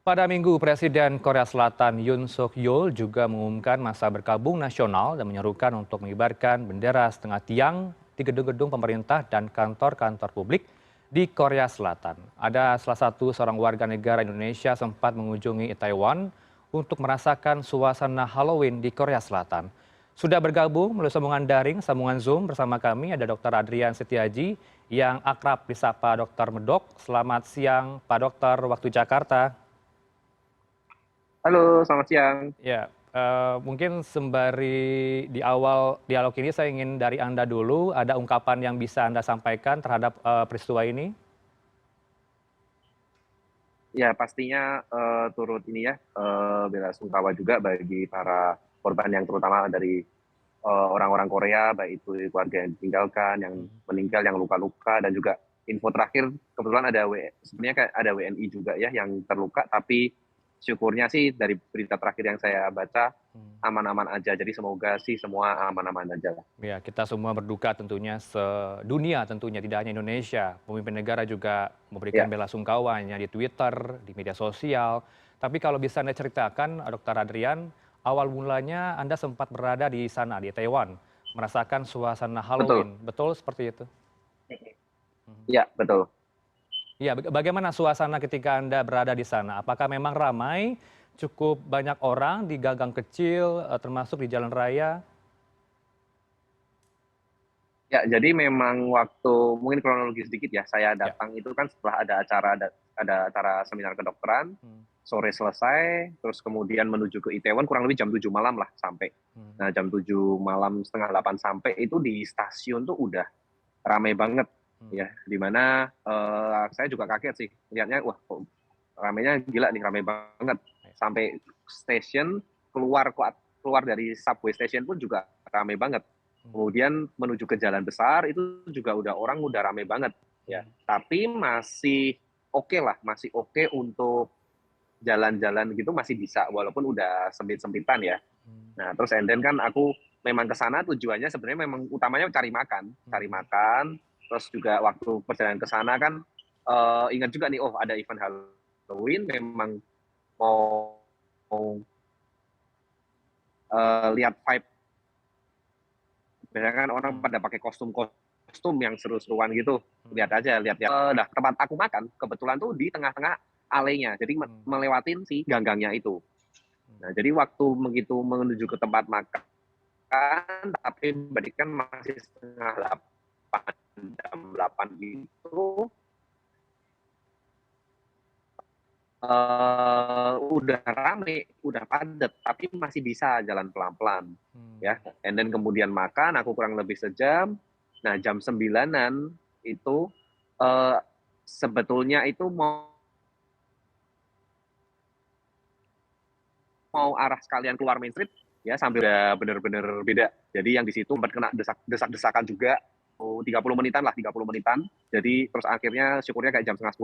Pada Minggu, Presiden Korea Selatan Yoon Suk Yeol juga mengumumkan masa berkabung nasional dan menyerukan untuk mengibarkan bendera setengah tiang di gedung-gedung pemerintah dan kantor-kantor publik di Korea Selatan. Ada salah satu seorang warga negara Indonesia sempat mengunjungi Taiwan untuk merasakan suasana Halloween di Korea Selatan. Sudah bergabung melalui sambungan daring, sambungan Zoom bersama kami ada Dr. Adrian Setiaji yang akrab disapa Dr. Medok. Selamat siang Pak Dokter waktu Jakarta. Halo, selamat siang. Ya, mungkin sembari di awal dialog ini saya ingin dari Anda dulu, ada ungkapan yang bisa Anda sampaikan terhadap peristiwa ini? Ya, pastinya turut ini ya, belasungkawa juga bagi para korban yang terutama dari orang-orang Korea, baik itu keluarga yang ditinggalkan, yang meninggal, yang luka-luka, dan juga info terakhir kebetulan ada sebenarnya kayak ada WNI juga ya yang terluka, tapi syukurnya sih dari berita terakhir yang saya baca Hmm. aman-aman aja. Jadi semoga sih semua aman-aman aja lah. Ya, kita semua berduka tentunya sedunia tentunya, tidak hanya Indonesia. Pemimpin negara juga memberikan Ya. bela sungkawanya di Twitter, di media sosial. Tapi kalau bisa Anda ceritakan, Dr. Adrian, awal mulanya Anda sempat berada di sana, di Taiwan, merasakan suasana Betul. Halloween. Betul seperti itu? Mhm. Ya, betul. Iya, bagaimana suasana ketika Anda berada di sana? Apakah memang ramai, cukup banyak orang di gang-gang kecil, termasuk di jalan raya? Ya, jadi memang waktu mungkin kronologi sedikit ya, saya Ya. datang itu kan setelah ada acara seminar kedokteran, Hmm, sore selesai, terus kemudian menuju ke Itaewon kurang lebih jam 7 malam lah sampai. hmm, Nah, jam 7 malam, setengah 8 sampai itu di stasiun tuh udah ramai banget hmm. ya, di mana saya juga kaget sih lihatnya, wah kok ramainya gila nih, ramai banget. Ya. Sampai stasiun keluar dari subway station pun juga ramai banget. Hmm, Kemudian menuju ke jalan besar itu juga udah ramai banget ya. hmm, Tapi masih oke lah, masih oke untuk jalan-jalan gitu masih bisa walaupun udah sempit-sempitan ya. hmm, Nah, terus and then kan aku memang ke sana tujuannya sebenarnya memang utamanya cari hmm. makan, terus juga waktu perjalanan ke sana kan ingat juga nih, oh ada event Halloween, memang mau mau lihat vibe. Biasanya kan orang Hmm, pada pakai kostum yang seru-seruan gitu. hmm, Lihat aja, lihat-lihat. Nah, tempat aku makan kebetulan tuh di tengah-tengah alenya. Jadi hmm, melewatin si gang-gangnya itu. hmm, Nah, jadi waktu begitu menuju ke tempat makan, tapi berarti kan masih setengah 8, jam 8 gitu, udah rame, udah padat, tapi masih bisa jalan pelan-pelan, hmm, ya. And then kemudian makan, aku kurang lebih sejam. Nah, jam 9-an itu eee, sebetulnya itu mau mau arah sekalian keluar Main Street, ya sambil udah bener-bener beda. Jadi yang di situ sempat kena desak-desakan juga, 30 menitan lah, 30 menitan. Jadi terus akhirnya syukurnya kayak jam 10,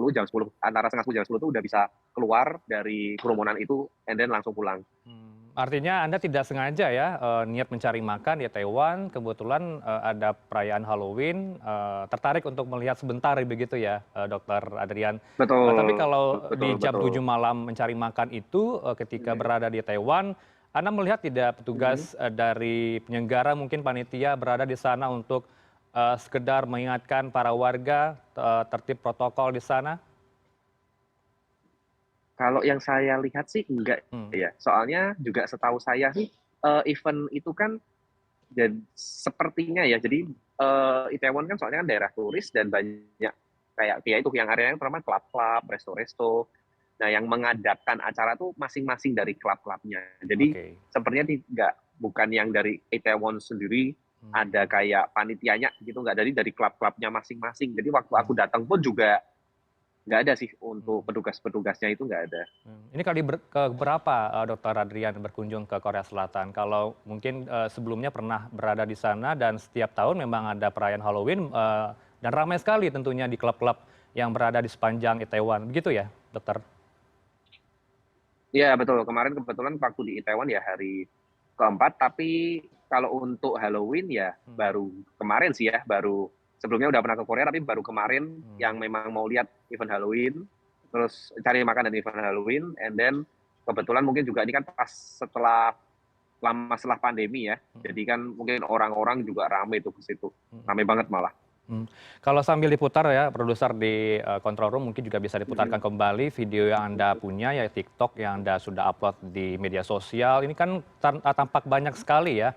antara setengah 10, jam 10 tuh udah bisa keluar dari kerumunan itu, and then langsung pulang. hmm. Artinya Anda tidak sengaja ya, niat mencari makan di Taiwan, kebetulan, ada perayaan Halloween, tertarik untuk melihat sebentar begitu ya, Dokter Adrian. Tapi Betul, kalau di betul, jam betul. 7 malam mencari makan itu, ketika berada di Taiwan, Anda melihat tidak Mhm. petugas, dari penyelenggara mungkin panitia berada di sana untuk, sekedar mengingatkan para warga, tertib protokol di sana? Kalau yang saya lihat sih enggak Hmm, ya, soalnya juga setahu saya sih, event itu kan sepertinya ya, jadi Itaewon kan soalnya kan daerah turis dan banyak kayak ya itu yang areanya pertama klub-klub, resto-resto. Nah, yang mengadakan acara tuh masing-masing dari klub-klubnya. Jadi oke. sepertinya tidak, bukan yang dari Itaewon sendiri ada Hmm, kayak panitianya gitu, nggak, dari klub-klubnya masing-masing. Jadi waktu aku hmm, datang pun juga nggak ada sih, untuk hmm. petugas-petugasnya itu nggak ada. Ini kali ke berapa, Dokter Adrian berkunjung ke Korea Selatan? Kalau mungkin, sebelumnya pernah berada di sana dan setiap tahun memang ada perayaan Halloween, dan ramai sekali tentunya di klub-klub yang berada di sepanjang Itaewon, begitu ya, Dokter? Iya betul, kemarin kebetulan waktu di Itaewon ya hari keempat, tapi kalau untuk Halloween ya Hmm, baru kemarin sih ya, baru sebelumnya udah pernah ke Korea tapi baru kemarin hmm, yang memang mau lihat event Halloween. terus cari makan dan event Halloween, and then kebetulan mungkin juga ini kan pas setelah pandemi ya, jadi kan mungkin orang-orang juga rame tuh ke situ, rame banget malah. Hmm. Kalau sambil diputar ya, produser di control room mungkin juga bisa diputarkan kembali video yang Anda punya, ya TikTok yang Anda sudah upload di media sosial. Ini kan tampak banyak sekali ya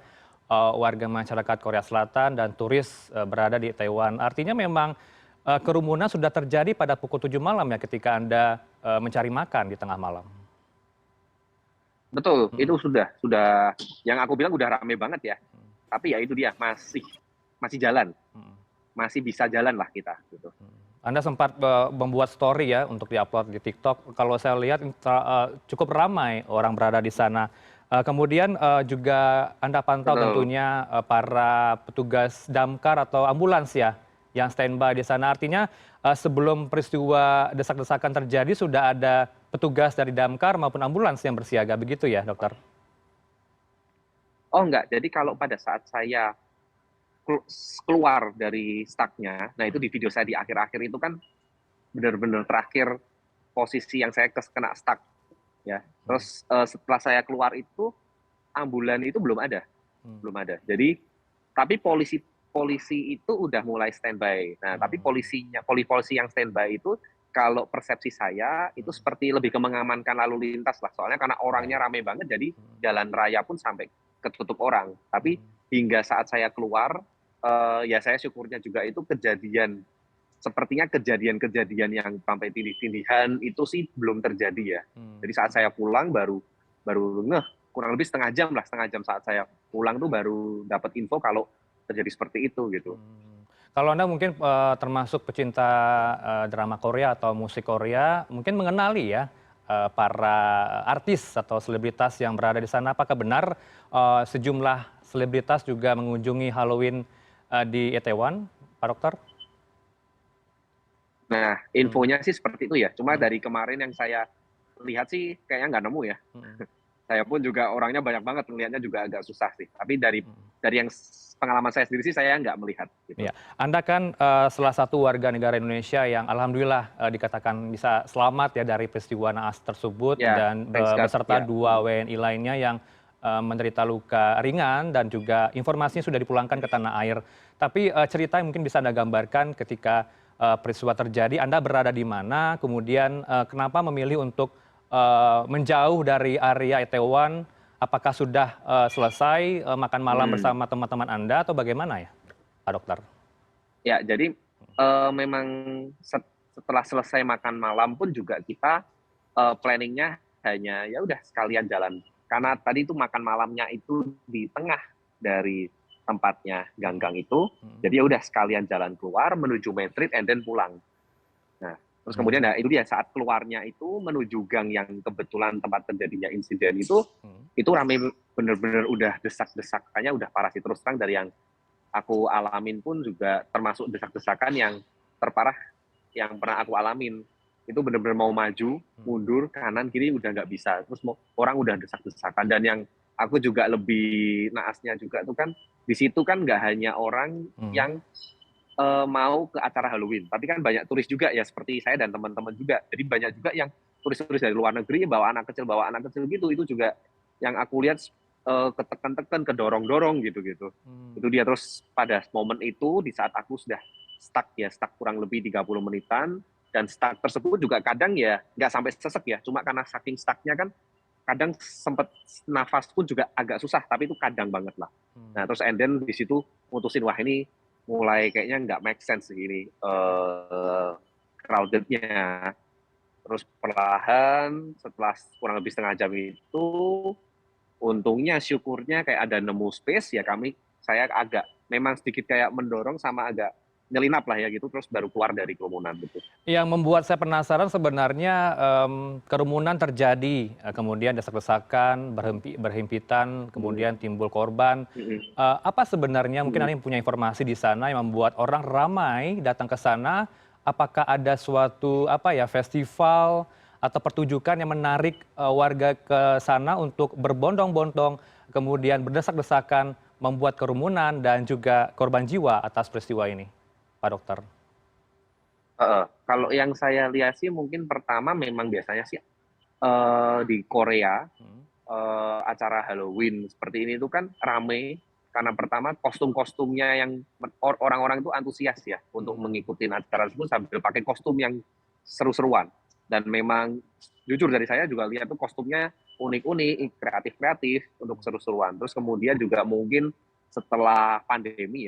warga masyarakat Korea Selatan dan turis berada di Taiwan. Artinya memang kerumunan sudah terjadi pada pukul 7 malam ya ketika Anda mencari makan di tengah malam. Betul, Hmm. itu sudah yang aku bilang udah rame banget ya. Tapi ya itu dia, masih jalan, Hmm. masih bisa jalan lah kita gitu. Anda sempat membuat story ya untuk diupload di TikTok. Kalau saya lihat cukup ramai orang berada di sana. Kemudian juga Anda pantau Betul. tentunya para petugas damkar atau ambulans ya yang standby di sana. Artinya sebelum peristiwa desak-desakan terjadi sudah ada petugas dari damkar maupun ambulans yang bersiaga, begitu ya, dokter? Oh enggak, jadi kalau pada saat saya keluar dari stuck-nya, nah itu di video saya di akhir-akhir itu kan benar-benar terakhir posisi yang saya kena stuck ya. Terus setelah saya keluar itu ambulan itu belum ada, belum ada. Jadi tapi polisi itu udah mulai standby. Nah, tapi polisi yang standby itu kalau persepsi saya itu seperti lebih ke mengamankan lalu lintas lah. Soalnya karena orangnya rame banget, jadi jalan raya pun sampai ketutup orang. Tapi hingga saat saya keluar, ya saya syukurnya juga itu sepertinya kejadian-kejadian yang sampai tindih-tindihan itu sih belum terjadi ya. Jadi saat saya pulang baru baru ngeh, kurang lebih setengah jam saat saya pulang tuh baru dapat info kalau terjadi seperti itu gitu. Kalau Anda mungkin termasuk pecinta drama Korea atau musik Korea, mungkin mengenali ya para artis atau selebritas yang berada di sana. Apakah benar sejumlah selebritas juga mengunjungi Halloween di Itaewon, Pak Dokter? Nah, Hmm. infonya sih seperti itu ya. Cuma Hmm. dari kemarin yang saya lihat sih kayaknya nggak nemu ya. Hmm. Saya pun juga orangnya banyak banget, melihatnya juga agak susah sih. Tapi Hmm. dari yang pengalaman saya sendiri sih saya nggak melihat gitu. Ya, Anda kan salah satu warga negara Indonesia yang alhamdulillah dikatakan bisa selamat ya dari peristiwa naas tersebut Ya, dan thanks God beserta ya. 2 WNI lainnya yang menderita luka ringan dan juga informasinya sudah dipulangkan ke tanah air. Tapi cerita yang mungkin bisa Anda gambarkan ketika peristiwa terjadi, Anda berada di mana, kemudian kenapa memilih untuk menjauh dari area Itaewon, apakah sudah selesai makan malam bersama teman-teman Anda atau bagaimana ya, Pak Dokter? Ya, jadi memang setelah selesai makan malam pun juga kita planningnya hanya ya udah sekalian jalan. Karena tadi itu makan malamnya itu di tengah dari tempatnya ganggang itu, jadi ya udah sekalian jalan keluar menuju Main Street and then pulang. Nah, terus kemudian nah itu dia saat keluarnya itu menuju gang yang kebetulan tempat terjadinya insiden itu rame bener-bener udah desak-desakannya udah parah sih terus terang dari yang aku alamin pun juga termasuk desak-desakan yang terparah yang pernah aku alamin. Itu benar-benar mau maju, mundur, kanan, kiri udah nggak bisa. Terus orang udah desak-desakan. Dan yang aku juga lebih naasnya juga tuh kan, di situ kan nggak hanya orang yang mau ke acara Halloween, tapi kan banyak turis juga ya seperti saya dan teman-teman juga. Jadi banyak juga yang turis-turis dari luar negeri bawa anak kecil gitu. Itu juga yang aku lihat ketekan-tekan, kedorong-dorong gitu-gitu. Itu dia terus pada momen itu di saat aku sudah stuck kurang lebih 30 menitan dan stuck tersebut juga kadang ya nggak sampai sesek ya, cuma karena saking stucknya kan kadang sempat nafas pun juga agak susah, tapi itu kadang banget lah. Nah terus and then di situ mutusin wah ini mulai kayaknya nggak make sense ini crowdednya. Terus perlahan setelah kurang lebih setengah jam itu untungnya syukurnya kayak ada nemu space ya saya agak memang sedikit kayak mendorong sama agak nyelinap lah ya gitu terus baru keluar dari kerumunan gitu. Yang membuat saya penasaran sebenarnya kerumunan terjadi, kemudian desak-desakan, berhimpitan, kemudian timbul korban. Apa sebenarnya mungkin Anda punya informasi di sana yang membuat orang ramai datang ke sana? Apakah ada suatu festival atau pertunjukan yang menarik warga ke sana untuk berbondong-bondong, kemudian berdesak-desakan, membuat kerumunan dan juga korban jiwa atas peristiwa ini, Pak Dokter? Kalau yang saya lihat sih mungkin pertama memang biasanya sih di Korea Hmm. acara Halloween seperti ini tuh kan rame karena pertama kostum-kostumnya yang orang-orang itu antusias ya untuk Hmm. mengikuti acara tersebut sambil pakai kostum yang seru-seruan. Dan memang jujur dari saya juga lihat tuh kostumnya unik-unik, kreatif-kreatif untuk seru-seruan. Terus kemudian juga mungkin setelah pandemi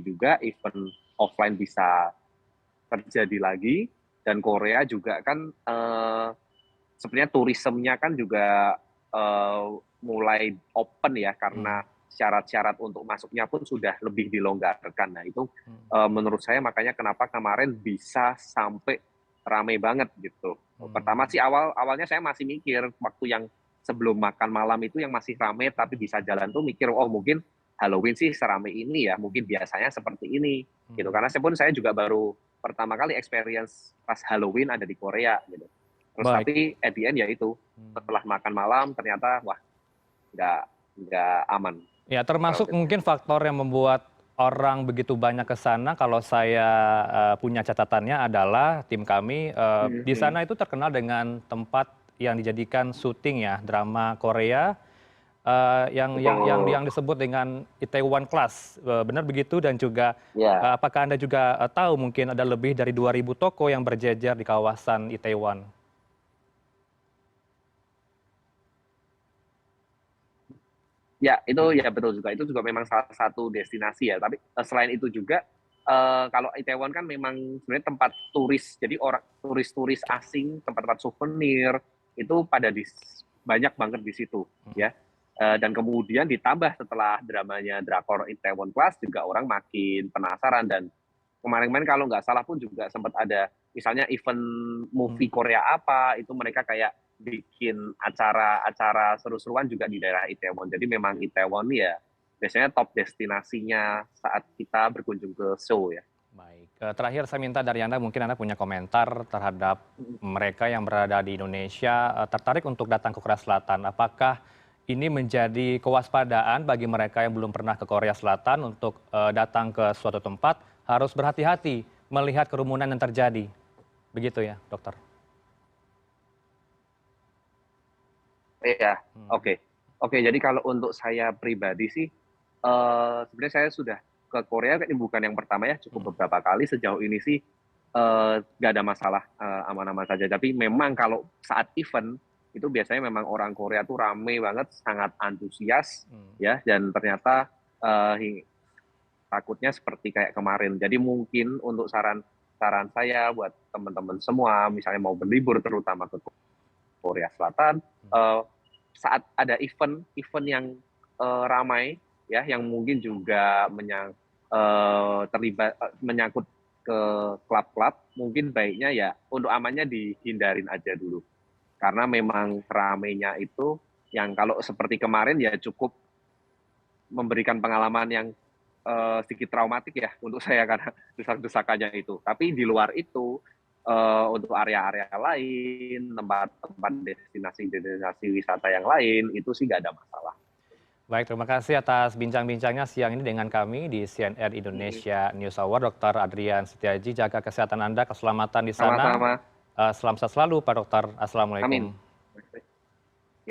juga event offline bisa terjadi lagi dan Korea juga kan sebenarnya turismenya kan juga mulai open ya Hmm. karena syarat-syarat untuk masuknya pun sudah lebih dilonggarkan. Nah itu Hmm. menurut saya makanya kenapa kemarin bisa sampai ramai banget gitu. Pertama sih Hmm. awalnya saya masih mikir waktu yang sebelum makan malam itu yang masih ramai tapi bisa jalan tuh mikir oh mungkin Halloween sih seramai ini ya, mungkin biasanya seperti ini gitu. Hmm. Karena saya juga baru pertama kali experience pas Halloween ada di Korea gitu. Terus Baik. tapi at the end ya itu Hmm. setelah makan malam ternyata wah nggak nggak aman Ya, termasuk crowded. mungkin faktor yang membuat orang begitu banyak ke sana, kalau saya punya catatannya adalah tim kami di Mhm. sana itu terkenal dengan tempat yang dijadikan syuting ya, drama Korea yang Betul. disebut dengan Itaewon Class. Benar begitu dan juga Ya, apakah Anda juga tahu mungkin ada lebih dari 2.000 toko yang berjejer di kawasan Itaewon? ya itu Mhm. ya betul juga. Itu juga memang salah satu destinasi ya. Tapi selain itu juga kalau Itaewon kan memang sebenarnya tempat turis. Jadi orang turis-turis asing, tempat-tempat souvenir itu banyak banget di situ Mhm. ya. Dan kemudian ditambah setelah dramanya Drakor Itaewon Class juga orang makin penasaran dan kemarin-kemarin kalau nggak salah pun juga sempat ada misalnya event movie Mhm. Korea apa itu mereka kayak bikin acara-acara seru-seruan juga di daerah Itaewon. Jadi memang Itaewon ya biasanya top destinasinya saat kita berkunjung ke Seoul ya. Baik, terakhir saya minta dari Anda, mungkin Anda punya komentar terhadap mereka yang berada di Indonesia, tertarik untuk datang ke Korea Selatan. Apakah ini menjadi kewaspadaan bagi mereka yang belum pernah ke Korea Selatan untuk datang ke suatu tempat, harus berhati-hati melihat kerumunan yang terjadi. Begitu ya, dokter? Iya, Hmm. oke. Oke, jadi kalau untuk saya pribadi sih, sebenarnya saya sudah ke Korea ini bukan yang pertama ya, Hmm. cukup beberapa kali sejauh ini sih, nggak ada masalah, aman-aman saja. Tapi memang kalau saat event, itu biasanya memang orang Korea tuh rame banget, sangat antusias, Hmm. ya, dan ternyata, takutnya seperti kayak kemarin. Jadi mungkin untuk saran saran saya buat teman-teman semua, misalnya mau berlibur terutama ke Korea Selatan, Hmm. saat ada event yang ramai ya, yang mungkin juga menyangkut ke klub-klub, mungkin baiknya ya untuk amannya dihindarin aja dulu. Karena memang ramainya itu yang kalau seperti kemarin ya cukup memberikan pengalaman yang sedikit traumatik ya untuk saya karena desak-desakannya itu. Tapi di luar itu untuk area-area lain, tempat-tempat destinasi-destinasi wisata yang lain itu sih nggak ada masalah. Baik, terima kasih atas bincang-bincangnya siang ini dengan kami di CNN Mhm. Indonesia News Hour, Dr. Adrian Setiaji. Jaga kesehatan Anda, keselamatan di sana. Sama-sama. Selamat sehat selalu, Pak Dokter. Amin. Assalamualaikum.